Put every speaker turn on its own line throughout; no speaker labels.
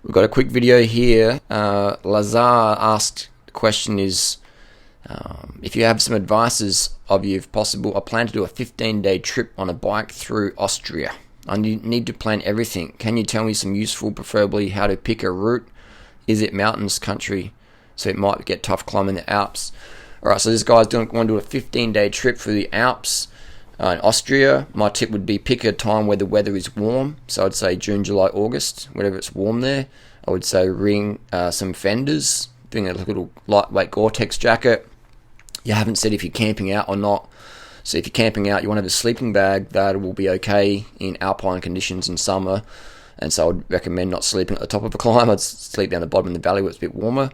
We've got a quick video here. Lazar asked, the question is, if you have some advices of you, if possible, I plan to do a 15-day trip on a bike through Austria. I need to plan everything. Can you tell me some useful, preferably how to pick a route? Is it mountains country, so it might get tough climbing the Alps? Alright, so this guy's want to do a 15-day trip through the Alps in Austria. My tip would be pick a time where the weather is warm. So I'd say June, July, August, whenever it's warm there. I would say bring some fenders, bring a little lightweight Gore-Tex jacket. You haven't said if you're camping out or not. So if you're camping out, you want to have a sleeping bag that will be okay in alpine conditions in summer. And so I would recommend not sleeping at the top of a climb. I'd sleep down the bottom in the valley where it's a bit warmer.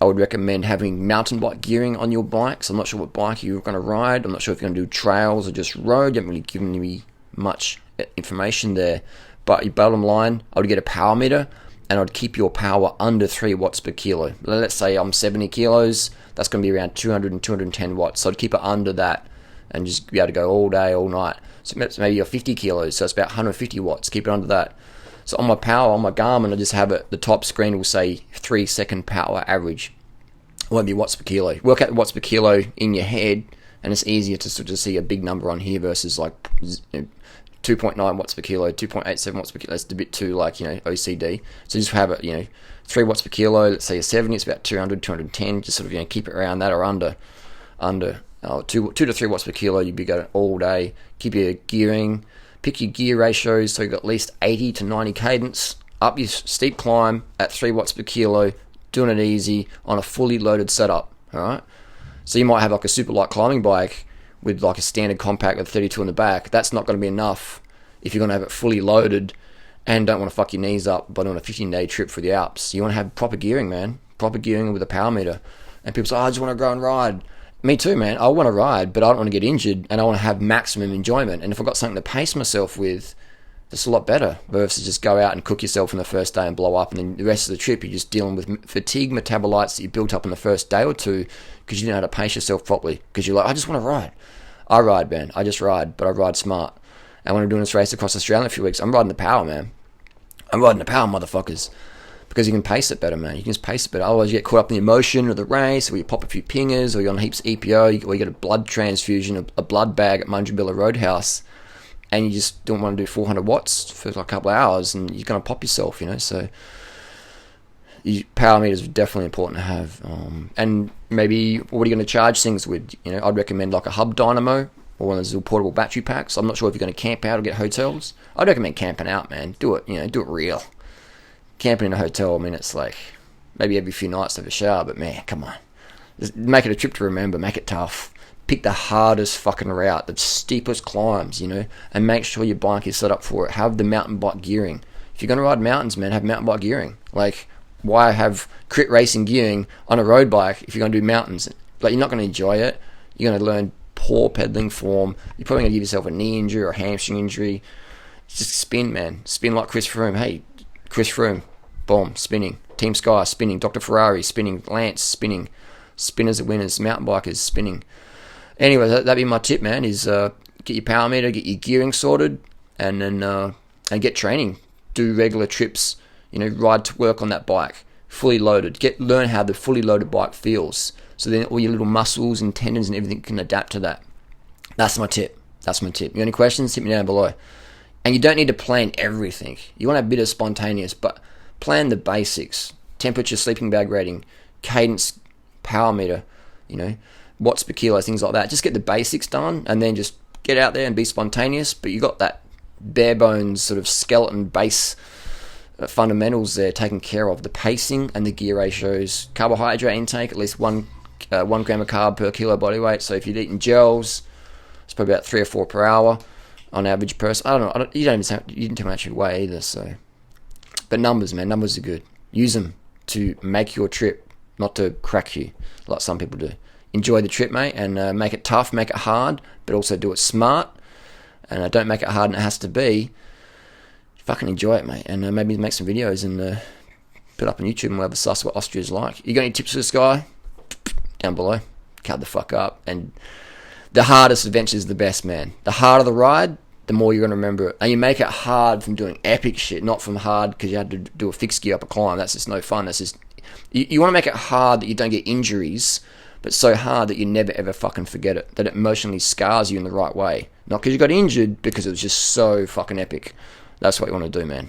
I would recommend having mountain bike gearing on your bike. So I'm not sure what bike you're going to ride. I'm not sure if you're going to do trails or just road. You haven't really given me much information there. But your bottom line, I would get a power meter and I'd keep your power under 3 watts per kilo. Let's say I'm 70 kilos. That's going to be around 200 and 210 watts. So I'd keep it under that and just be able to go all day, all night. So maybe you're 50 kilos, so it's about 150 watts. Keep it under that. So on my power, on my Garmin, I just have it, the top screen will say 3-second power average. It won't be watts per kilo. Work out the watts per kilo in your head, and it's easier to sort of see a big number on here versus like 2.9 watts per kilo, 2.87 watts per kilo. That's a bit too like, OCD. So just have it, 3 watts per kilo. Let's say a 70, it's about 200, 210. Just sort of, keep it around that or under 2 to 3 watts per kilo. You'd be going all day. Keep your gearing. Pick your gear ratios so you've got at least 80 to 90 cadence. Up your steep climb at 3 watts per kilo. Doing it easy on a fully loaded setup. Alright? So you might have like a super light climbing bike with like a standard compact with 32 in the back. That's not going to be enough if you're going to have it fully loaded and don't want to fuck your knees up by doing a 15-day trip for the Alps. You want to have proper gearing, man. Proper gearing with a power meter. And people say, I just want to go and ride. Me too, man. I want to ride, but I don't want to get injured, and I want to have maximum enjoyment. And if I've got something to pace myself with, that's a lot better versus just go out and cook yourself on the first day and blow up, and then the rest of the trip you're just dealing with fatigue metabolites that you built up in the first day or two because you didn't know how to pace yourself properly. Because you're like, I just want to ride. I ride, man. I just ride, but I ride smart. And when I'm doing this race across Australia in a few weeks, I'm riding the power, man. I'm riding the power, motherfuckers. Because you can pace it better, man. You can just pace it better. Otherwise, you get caught up in the emotion of the race, or you pop a few pingers, or you're on heaps of EPO, or you get a blood transfusion, a blood bag at Mundrubilla Roadhouse, and you just don't want to do 400 watts for like a couple of hours, and you're going to pop yourself, So, power meters are definitely important to have. And maybe, what are you going to charge things with? I'd recommend like a hub dynamo, or one of those little portable battery packs. I'm not sure if you're going to camp out or get hotels. I'd recommend camping out, man. Do it, do it real. Camping in a hotel, it's like maybe every few nights to have a shower, but man, come on. Just make it a trip to remember, make it tough. Pick the hardest fucking route, the steepest climbs, and make sure your bike is set up for it. Have the mountain bike gearing. If you're going to ride mountains, man, have mountain bike gearing. Like, why have crit racing gearing on a road bike if you're going to do mountains? Like, you're not going to enjoy it. You're going to learn poor pedaling form. You're probably going to give yourself a knee injury or a hamstring injury. Just spin, man. Spin like Chris Froome. Hey, Chris Froome, boom, spinning. Team Sky, spinning. Dr. Ferrari, spinning. Lance, spinning. Spinners are winners. Mountain bikers, spinning. Anyway, that'd be my tip, man, is get your power meter, get your gearing sorted, and then and get training. Do regular trips, ride to work on that bike, fully loaded. Learn how the fully loaded bike feels. So then all your little muscles and tendons and everything can adapt to that. That's my tip. You got any questions? Hit me down below. And you don't need to plan everything. You want to have a bit of spontaneous, but plan the basics. Temperature, sleeping bag rating, cadence, power meter, watts per kilo, things like that. Just get the basics done and then just get out there and be spontaneous. But you got that bare bones sort of skeleton base fundamentals there taken care of. The pacing and the gear ratios. Carbohydrate intake, at least 1 gram of carb per kilo body weight. So if you're eating gels, it's probably about 3 or 4 per hour. On average person. I don't know. You didn't tell me how much you weigh either. So, but numbers, man, numbers are good. Use them to make your trip, not to crack you like some people do. Enjoy the trip, mate, and make it tough, make it hard, but also do it smart. And don't make it hard and it has to be. Fucking enjoy it, mate, and maybe make some videos and put up on YouTube and we'll have a suss what Austria's like. You got any tips for this guy? Down below. Cut the fuck up. And the hardest adventure is the best, man. The harder the ride, the more you're going to remember it. And you make it hard from doing epic shit, not from hard because you had to do a fixed gear up a climb. That's just no fun. That's just, you want to make it hard that you don't get injuries, but so hard that you never ever fucking forget it, that it emotionally scars you in the right way. Not because you got injured, because it was just so fucking epic. That's what you want to do, man.